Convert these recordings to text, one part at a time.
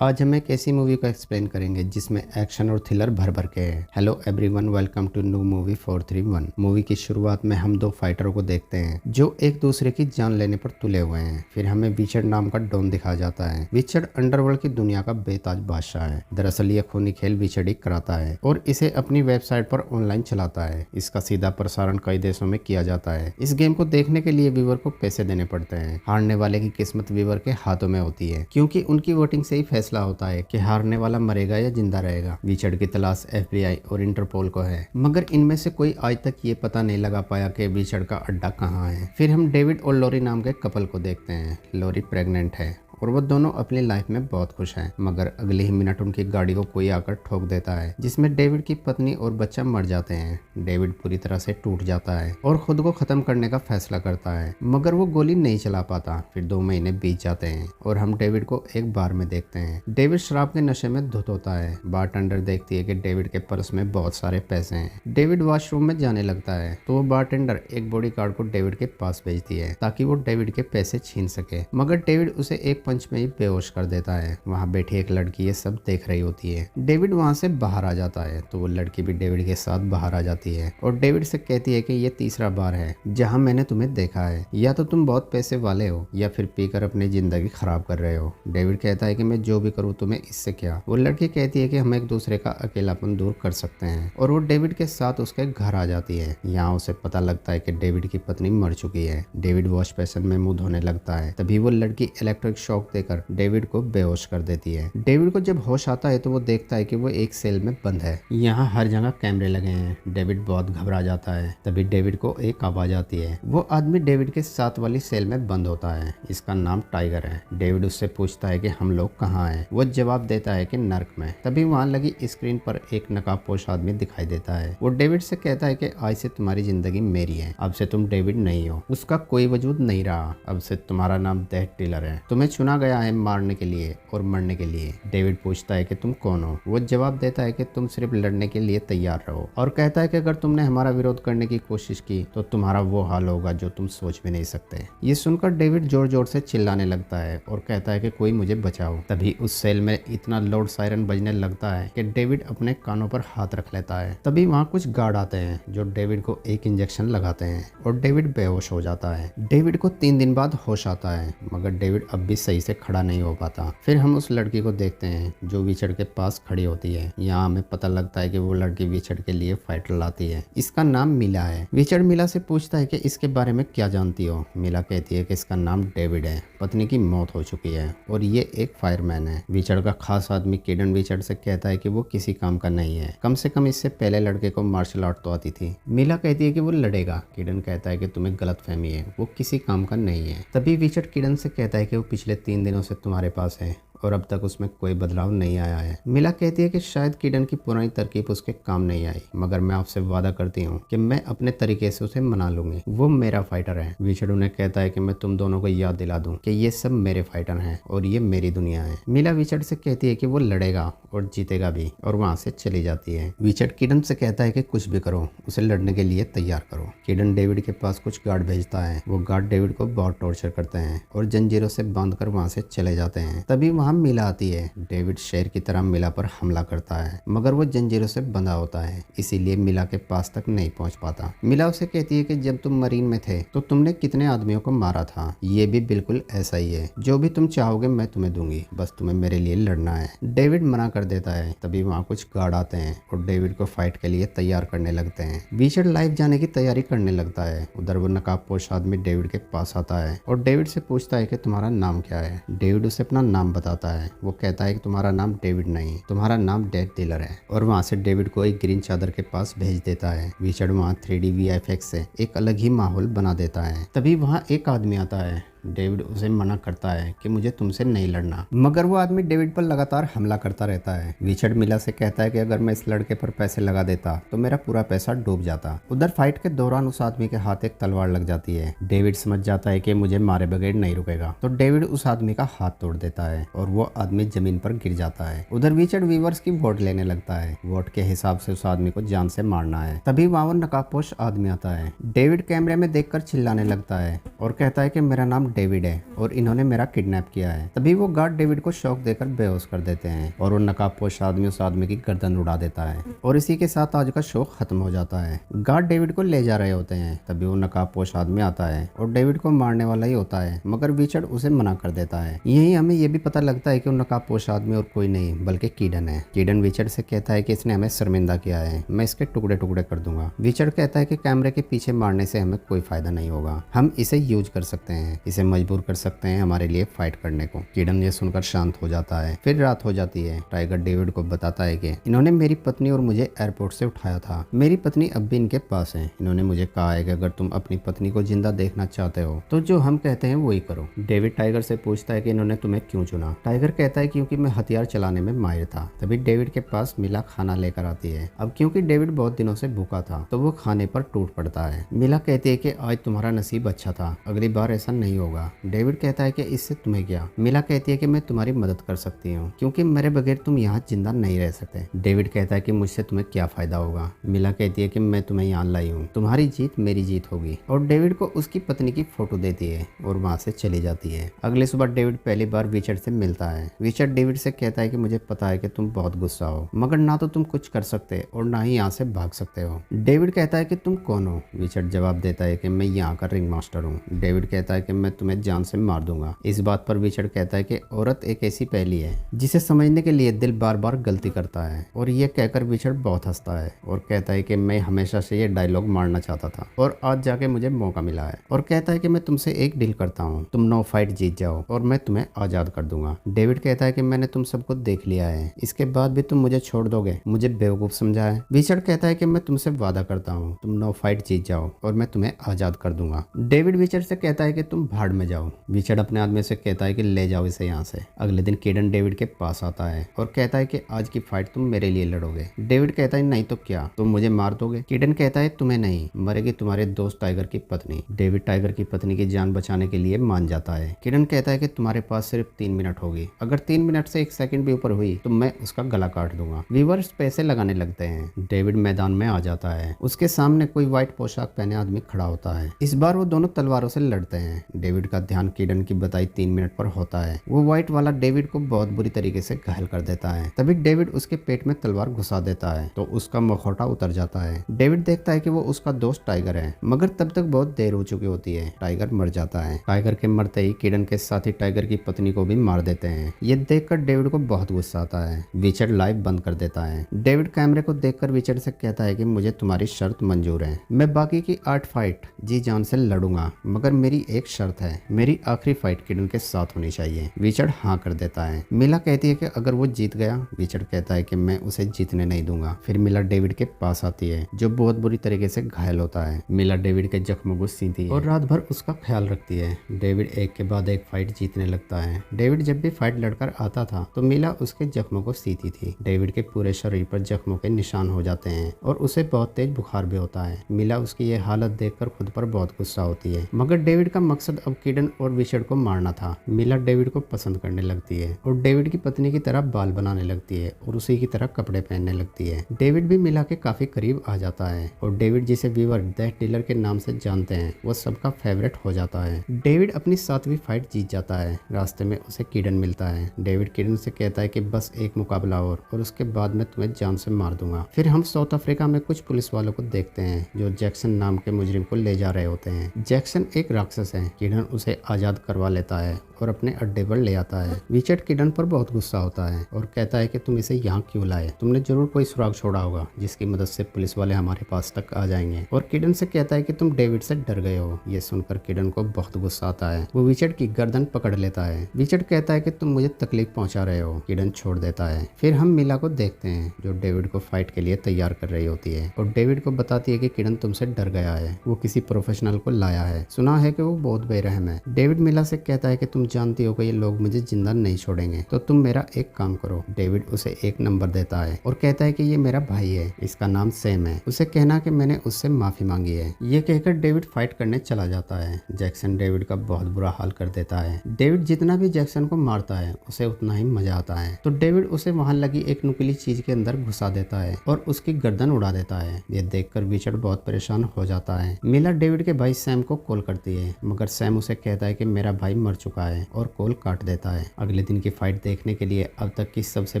आज हम एक ऐसी मूवी को एक्सप्लेन करेंगे जिसमें एक्शन और थ्रिलर भर भर के है। Hello everyone, welcome to new movie 431। Movie की शुरुआत में हम दो फाइटरों को देखते हैं जो एक दूसरे की जान लेने पर तुले हुए हैं। फिर हमें विचर्ड नाम का डॉन दिखाया जाता है। विचर्ड अंडरवर्ल्ड की दुनिया का बेताज बादशाह है। दरअसल ये खूनी खेल विचर्ड ही कराता है और इसे अपनी वेबसाइट पर ऑनलाइन चलाता है। इसका सीधा प्रसारण कई देशों में किया जाता है। इस गेम को देखने के लिए व्यूअर को पैसे देने पड़ते हैं। हारने वाले की किस्मत व्यूअर के हाथों में होती है, क्योंकि उनकी वोटिंग से ही फैसला होता है कि हारने वाला मरेगा या जिंदा रहेगा। विचर्ड की तलाश FBI और इंटरपोल को है, मगर इनमें से कोई आज तक ये पता नहीं लगा पाया कि विचर्ड का अड्डा कहाँ है। फिर हम डेविड और लॉरी नाम के कपल को देखते हैं। लॉरी प्रेग्नेंट है और वो दोनों अपनी लाइफ में बहुत खुश हैं, मगर अगले ही मिनट उनकी गाड़ी को कोई आकर ठोक देता है, जिसमें डेविड की पत्नी और बच्चा मर जाते हैं। डेविड पूरी तरह से टूट जाता है और खुद को खत्म करने का फैसला करता है, मगर वो गोली नहीं चला पाता। फिर 2 महीने बीत जाते हैं और हम डेविड को एक बार में देखते हैं। डेविड शराब के नशे में धुत होता है। बारटेंडर देखती है कि डेविड के पर्स में बहुत सारे पैसे हैं। डेविड वॉशरूम में जाने लगता है तो वो बारटेंडर एक बॉडीगार्ड को डेविड के पास भेजती है ताकि वो डेविड के पैसे छीन सके, मगर डेविड उसे एक पंच में ही बेहोश कर देता है। वहाँ बैठी एक लड़की ये सब देख रही होती है। डेविड वहाँ से बाहर आ जाता है तो वो लड़की भी डेविड के साथ बाहर आ जाती है और डेविड से कहती है कि ये तीसरा बार है जहाँ मैंने तुम्हें देखा है। या तो तुम बहुत पैसे वाले हो या फिर पीकर अपनी जिंदगी खराब कर रहे हो। डेविड कहता है कि मैं जो भी करूँ तुम्हें इससे क्या। वो लड़की कहती है कि हम एक दूसरे का अकेलापन दूर कर सकते हैं और वो डेविड के साथ उसके घर आ जाती है। यहाँ उसे पता लगता है कि डेविड की पत्नी मर चुकी है। डेविड वॉश बेसिन में मुंह धोने लगता है। तभी वो लड़की इलेक्ट्रिक शॉक देकर डेविड को बेहोश कर देती है। डेविड को जब होश आता है तो वो देखता है कि वो एक सेल में बंद है। यहाँ हर जगह कैमरे लगे हैं। डेविड बहुत घबरा जाता है। तभी डेविड को एक आवाज आती है। वो आदमी डेविड के साथ वाली सेल में बंद होता है। इसका नाम टाइगर है। डेविड उससे पूछता है कि हम लोग कहाँ हैं। वो जवाब देता है कि नर्क में। तभी वहाँ लगी स्क्रीन पर एक नकाबपोश आदमी दिखाई देता है। वो डेविड से कहता है कि आज से तुम्हारी जिंदगी मेरी है। अब से तुम डेविड नहीं हो। उसका कोई वजूद नहीं रहा। अब से तुम्हारा नाम डेथ डीलर है। तुम्हें चुना गया है मारने के लिए और मरने के लिए। डेविड पूछता है कि तुम कौन हो। वो जवाब देता है कि तुम सिर्फ लड़ने के लिए तैयार रहो, और कहता है कि अगर तुमने हमारा विरोध करने की कोशिश की तो तुम्हारा वो हाल होगा जो तुम सोच भी नहीं सकते। ये सुनकर डेविड जोर जोर से चिल्लाने लगता है और कहता है कि कोई मुझे बचाओ। तभी उस सेल में इतना लाउड सायरन बजने लगता है कि डेविड अपने कानों पर हाथ रख लेता है। तभी वहाँ कुछ गार्ड आते हैं जो डेविड को एक इंजेक्शन लगाते हैं और डेविड बेहोश हो जाता है। डेविड को 3 दिन बाद होश आता है, मगर डेविड अब भी सही से खड़ा नहीं हो पाता। फिर हम उस लड़की को देखते हैं जो विचर्ड के पास खड़ी होती है। यहाँ हमें पता लगता है कि वो लड़की विचर्ड के लिए फाइटर लाती है। इसका नाम मिला है। विचर्ड मिला से पूछता है कि इसके बारे में क्या जानती हो। मिला कहती है कि इसका नाम डेविड है, पत्नी की मौत हो चुकी है और ये एक फायरमैन है। विचर्ड का खास आदमी किडन विचर्ड से कहता है कि वो किसी काम का नहीं है, कम से कम इससे पहले लड़के को मार्शल आर्ट तो आती थी। मिला कहती है कि वो लड़ेगा। किडन कहता है कि तुम्हें गलतफहमी है, वो किसी काम का नहीं है। तभी विचर्ड किडन से कहता है कि वो पिछले 3 दिनों से तुम्हारे पास है और अब तक उसमें कोई बदलाव नहीं आया है। मिला कहती है कि शायद किडन की पुरानी तरकीब उसके काम नहीं आई, मगर मैं आपसे वादा करती हूँ कि मैं अपने तरीके से उसे मना लूंगी। वो मेरा फाइटर है। विचर्ड उन्हें कहता है कि मैं तुम दोनों को याद दिला दूं कि ये सब मेरे फाइटर हैं और ये मेरी दुनिया है। मिला विचर्ड से कहती है कि वो लड़ेगा और जीतेगा भी, और वहाँ से चली जाती है। विचर्ड किडन से कहता है कि कुछ भी करो, उसे लड़ने के लिए तैयार करो। किडन डेविड के पास कुछ गार्ड भेजता है। वो गार्ड डेविड को बहुत टॉर्चर करते हैं और जंजीरों से बांधकर वहाँ से चले जाते हैं। तभी वहाँ मिला आती है। डेविड शेर की तरह मिला पर हमला करता है, मगर वो जंजीरों से बंधा होता है, इसीलिए मिला के पास तक नहीं पहुंच पाता। मिला उसे कहती है कि जब तुम मरीन में थे तो तुमने कितने आदमियों को मारा था। ये भी बिल्कुल ऐसा ही है। जो भी तुम चाहोगे मैं तुम्हें दूंगी, बस तुम्हें मेरे लिए लड़ना है। डेविड मना कर देता है। तभी वहाँ कुछ गार्ड आते हैं और डेविड को फाइट के लिए तैयार करने लगते हैं। विचर्ड लाइव जाने की तैयारी करने लगता है। उधर वो नकाबपोश आदमी डेविड के पास आता है और डेविड से पूछता है कि तुम्हारा नाम क्या है। डेविड उसे अपना नाम बताता है। वो कहता है कि तुम्हारा नाम डेविड नहीं, तुम्हारा नाम डेथ डीलर है, और वहाँ से डेविड को एक ग्रीन चादर के पास भेज देता है। विचर्ड वहाँ 3D VFX से एक अलग ही माहौल बना देता है। तभी वहाँ एक आदमी आता है। डेविड उसे मना करता है कि मुझे तुमसे नहीं लड़ना, मगर वो आदमी डेविड पर लगातार हमला करता रहता है। विचर्ड मिला से कहता है कि अगर मैं इस लड़के पर पैसे लगा देता तो मेरा पूरा पैसा डूब जाता। उधर फाइट के दौरान उस आदमी के हाथ एक तलवार लग जाती है। डेविड समझ जाता है कि मुझे मारे बगैर नहीं रुकेगा, तो डेविड उस आदमी का हाथ तोड़ देता है और वो आदमी जमीन पर गिर जाता है। उधर विचर्ड व्यूअर्स की वोट लेने लगता है। वोट के हिसाब से उस आदमी को जान से मारना है। तभी वहाँ वो नकाबपोश आदमी आता है। डेविड कैमरे में देखकर चिल्लाने लगता है और कहता है कि मेरा नाम डेविड है और इन्होंने मेरा किडनैप किया है। तभी वो गार्ड डेविड को शॉक देकर बेहोश कर देते हैं और वो नकाबपोश आदमी उस आदमी की गर्दन उड़ा देता है और इसी के साथ आज का शो खत्म हो जाता है। गार्ड डेविड को ले जा रहे होते हैं, तभी वो नकाबपोश आदमी आता है और डेविड को मारने वाला ही होता है, मगर विचर्ड उसे मना कर देता है। यही हमें ये भी पता लगता है कि वो नकाबपोश आदमी और कोई नहीं बल्कि कीडन है। कीडन विचर्ड से कहता है कि इसने हमें शर्मिंदा किया है, मैं इसके टुकड़े टुकड़े कर दूंगा। विचर्ड कहता है कि कैमरे के पीछे मारने से हमें कोई फायदा नहीं होगा, हम इसे यूज कर सकते हैं, इसे मजबूर कर सकते हैं हमारे लिए फाइट करने को। कीडन ये सुनकर शांत हो जाता है। फिर रात हो जाती है। टाइगर डेविड को बताता है कि इन्होंने मेरी पत्नी और मुझे एयरपोर्ट से उठाया था, मेरी पत्नी अब भी इनके पास है। इन्होंने मुझे कहा है कि अगर तुम अपनी पत्नी को जिंदा देखना चाहते हो तो जो हम कहते हैं वही करो। डेविड टाइगर से पूछता है कि इन्होंने तुम्हें क्यों चुना। टाइगर कहता है क्योंकि मैं हथियार चलाने में माहिर था। तभी डेविड के पास मिला खाना लेकर आती है। अब क्योंकि डेविड बहुत दिनों से भूखा था तो वो खाने पर टूट पड़ता है। मिला कहती है कि आज तुम्हारा नसीब अच्छा था, अगली बार ऐसा नहीं होगा। डेविड कहता है कि इससे तुम्हें क्या। मिला कहती है कि मैं तुम्हारी मदद कर सकती हूँ क्योंकि मेरे बगैर तुम यहाँ जिंदा नहीं रह सकते। डेविड कहता है कि मुझसे तुम्हें क्या फायदा होगा। मिला कहती है कि मैं तुम्हें यहाँ लाई हूँ, तुम्हारी जीत मेरी जीत होगी। और डेविड को उसकी पत्नी की फोटो देती है और वहाँ से चली जाती है। अगले सुबह डेविड पहली बार विचर्ड से मिलता है। विचर्ड डेविड से कहता है कि मुझे पता है कि तुम बहुत गुस्सा हो, मगर ना तो तुम कुछ कर सकते और ना ही यहाँ से भाग सकते हो। डेविड कहता है कि तुम कौन हो। विचर्ड जवाब देता है कि मैं यहाँ का रिंग मास्टर हूँ। डेविड कहता है कि मैं तुम्हें जान से मार दूंगा। इस बात पर विचर्ड कहता है कि औरत एक ऐसी पहेली है जिसे समझने के लिए दिल बार बार गलती करता है। और ये कहकर विचर्ड बहुत हंसता है और कहता है कि मैं हमेशा से ये डायलॉग मारना चाहता था और आज जाके मुझे मौका मिला है। और कहता है कि मैं तुमसे एक डील करता हूँ, तुम 9 फाइट जीत जाओ और मैं तुम्हें आजाद कर दूंगा। डेविड कहता है कि मैंने तुम सबको देख लिया है, इसके बाद भी तुम मुझे छोड़ दोगे, मुझे बेवकूफ समझा है। विचर्ड कहता है कि मैं तुमसे वादा करता हूँ, तुम 9 फाइट जीत जाओ और मैं तुम्हें आजाद कर दूंगा। डेविड विचर्ड से कहता है कि तुम भाड़ में जाओ। विचर्ड अपने आदमी से कहता है कि ले जाओ इसे यहाँ से। अगले दिन कीडन डेविड के पास आता है और कहता है कि आज की फाइट तुम मेरे लिए लड़ोगे। डेविड कहता है नहीं तो क्या, तुम मुझे मार दोगे। कीडन कहता है तुम्हें नहीं, मरेगी तुम्हारे दोस्त टाइगर की पत्नी। डेविड टाइगर की पत्नी की जान बचाने के लिए मान जाता है। कीडन कहता है कि तुम्हारे पास सिर्फ 3 मिनट होगी, अगर 3 मिनट से 1 सेकंड भी ऊपर हुई तो मैं उसका गला काट दूंगा। व्यूअर्स पैसे लगाने लगते हैं। डेविड मैदान में आ जाता है। उसके सामने कोई व्हाइट पोशाक पहने आदमी खड़ा होता है। इस बार वो दोनों तलवारों से लड़ते हैं। डेविड का ध्यान कीडन की बताई 3 मिनट पर होता है। वो व्हाइट वाला डेविड को बहुत बुरी तरीके से घायल कर देता है। तभी डेविड उसके पेट में तलवार घुसा देता है तो उसका मुखौटा उतर जाता है। डेविड देखता है कि वो उसका दोस्त टाइगर है, मगर तब तक बहुत देर हो चुकी होती है। टाइगर मर जाता है। टाइगर के मरते ही कीडन के साथी टाइगर की पत्नी को भी मार देते हैं। ये देखकर डेविड को बहुत गुस्सा आता है। विचर्ड लाइव बंद कर देता है। डेविड कैमरे को देखकर विचर्ड से कहता है कि मुझे तुम्हारी शर्त मंजूर है, मैं बाकी की 8 फाइट जी जान से लड़ूंगा, मगर मेरी एक शर्त है, मेरी आखिरी फाइट कीडन के साथ होनी चाहिए। विचर्ड हाँ कर देता है। मिला कहती है कि अगर वो जीत गया। विचर्ड कहता है कि मैं उसे जीतने नहीं दूंगा। फिर मिला डेविड के पास आती है जो बहुत बुरी तरीके से घायल होता है। मिला डेविड के जख्मों को सीती है और रात भर उसका ख्याल रखती है। डेविड एक के बाद एक फाइट जीतने लगता है। डेविड जब भी फाइट लड़कर आता था तो मिला उसके जख्मों को सीती थी। डेविड के पूरे शरीर पर जख्मों के निशान हो जाते हैं और उसे बहुत तेज बुखार भी होता है। मिला उसकी ये हालत देखकर खुद पर बहुत गुस्सा होती है, मगर डेविड का मकसद अब कीडन और विचर्ड को मारना था। मिला डेविड को पसंद करने लगती है और डेविड की पत्नी की तरह बाल बनाने लगती है और उसी की तरह कपड़े पहनने लगती है। डेविड भी मिला के काफी करीब आ जाता है और डेविड जिसे व्यूअर डेथ डीलर के नाम से जानते हैं वो सबका फेवरेट हो जाता है। डेविड अपनी 7वीं फाइट जीत जाता है। रास्ते में उसे कीडन मिलता है। डेविड कीडन से कहता है कि बस एक मुकाबला और उसके बाद मैं तुम्हें जान से मार दूंगा। फिर हम साउथ अफ्रीका में कुछ पुलिस वालों को देखते हैं जो जैक्सन नाम के मुजरिम को ले जा रहे होते हैं। जैक्सन एक राक्षस है। कीडन उसे आजाद करवा लेता है और अपने अड्डे पर ले आता है। विचर्ड कीडन पर बहुत गुस्सा होता है और कहता है कि तुम इसे यहाँ क्यों लाए, तुमने जरूर कोई सुराग छोड़ा होगा जिसकी मदद से पुलिस वाले हमारे पास तक आ जाएंगे। और कीडन से कहता है कि तुम डेविड से डर गए हो। ये सुनकर कीडन को बहुत गुस्सा आता है। वो विचर्ड की गर्दन पकड़ लेता है। विचर्ड कहता है कि तुम मुझे तकलीफ पहुंचा रहे हो। कीडन छोड़ देता है। फिर हम मिला को देखते हैं जो डेविड को फाइट के लिए तैयार कर रही होती है और डेविड को बताती है कि कीडन तुमसे डर गया है, वो किसी प्रोफेशनल को लाया है, सुना है कि वो बहुत बेरहम है। डेविड मिला से कहता है कि तुम तुम जानती हो कि ये लोग मुझे जिंदा नहीं छोड़ेंगे, तो तुम मेरा एक काम करो। डेविड उसे एक नंबर देता है और कहता है कि ये मेरा भाई है, इसका नाम सैम है, उसे कहना कि मैंने उससे माफी मांगी है। ये कहकर डेविड फाइट करने चला जाता है। जैक्सन डेविड का बहुत बुरा हाल कर देता है। डेविड जितना भी जैक्सन को मारता है उसे उतना ही मजा आता है, तो डेविड उसे वहां लगी एक नुकीली चीज के अंदर घुसा देता है और उसकी गर्दन उड़ा देता है। ये देखकर रिचर्ड बहुत परेशान हो जाता है। मिला डेविड के भाई सैम को कॉल करती है, मगर सैम उसे कहता है कि मेरा भाई मर चुका है और कॉल काट देता है। अगले दिन की फाइट देखने के लिए अब तक की सबसे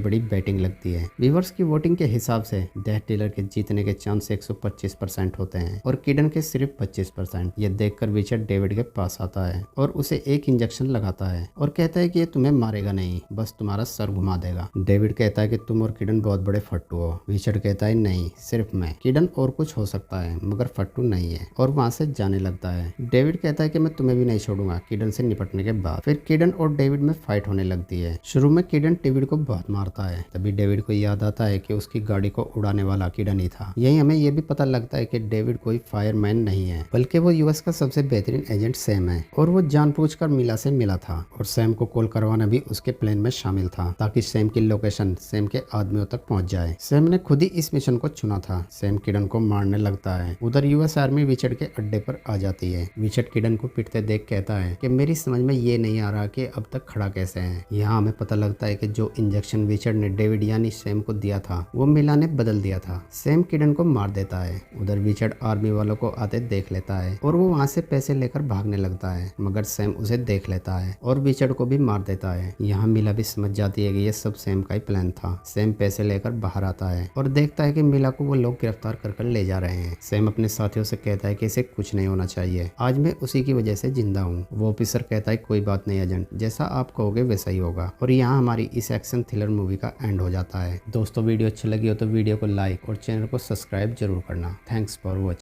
बड़ी बैटिंग लगती है। व्यूअर्स की वोटिंग के हिसाब से डेथ डीलर के जीतने के चांस 125% होते हैं और किडन के सिर्फ 25%। ये देखकर रिचर्ड डेविड के पास आता है और उसे एक इंजेक्शन लगाता है और कहता है कि ये तुम्हें मारेगा नहीं, बस तुम्हारा सर घुमा देगा। डेविड कहता है कि तुम और किडन बहुत बड़े फट्टू हो। रिचर्ड कहता है नहीं, सिर्फ मैं। किडन और कुछ हो सकता है मगर फट्टू नहीं है, और वहां से जाने लगता है। डेविड कहता है कि मैं तुम्हें भी नहीं छोड़ूंगा। किडन से निपटने के बाद फिर किडन और डेविड में फाइट होने लगती है। शुरू में किडन डेविड को बहुत मारता है, तभी डेविड को याद आता है कि उसकी गाड़ी को उड़ाने वाला किडन ही था। यही हमें यह भी पता लगता है कि डेविड कोई फायरमैन नहीं है, बल्कि वो यूएस का सबसे बेहतरीन एजेंट सैम है, और वो जानबूझकर मिला से मिला था और सैम को कॉल करवाना भी उसके प्लान में शामिल था, ताकि सैम की लोकेशन सैम के आदमियों तक पहुंच जाए। सैम ने खुद ही इस मिशन को चुना था। सैम किडन को मारने लगता है। उधर यूएस आर्मी रिचर्ड के अड्डे पर आ जाती है। रिचर्ड किडन को पिटते देख कहता है कि मेरी समझ में ये नहीं आ रहा कि अब तक खड़ा कैसे है। यहाँ हमें पता लगता है कि जो इंजेक्शन रिचर्ड ने डेविड यानी सैम को दिया था वो मिला ने बदल दिया था। सैम किडन को मार देता है। उधर रिचर्ड आर्मी वालों को आते देख लेता है और वो वहाँ से पैसे लेकर भागने लगता है, मगर सैम उसे देख लेता है और रिचर्ड को भी मार देता है। यहाँ मिला भी समझ जाती है कि ये सब सैम का ही प्लान था। सैम पैसे लेकर बाहर आता है और देखता है कि मिला को वो लोग गिरफ्तार कर ले जा रहे हैं। सैम अपने साथियों से कहता है कि इसे कुछ नहीं होना चाहिए, आज मैं उसी की वजह से जिंदा हूँ। वो ऑफिसर कहता है कोई बात नहीं एजेंट, जैसा आप कहोगे वैसा ही होगा। और यहाँ हमारी इस एक्शन थ्रिलर मूवी का एंड हो जाता है। दोस्तों वीडियो अच्छी लगी हो तो वीडियो को लाइक और चैनल को सब्सक्राइब जरूर करना। Thanks for watching.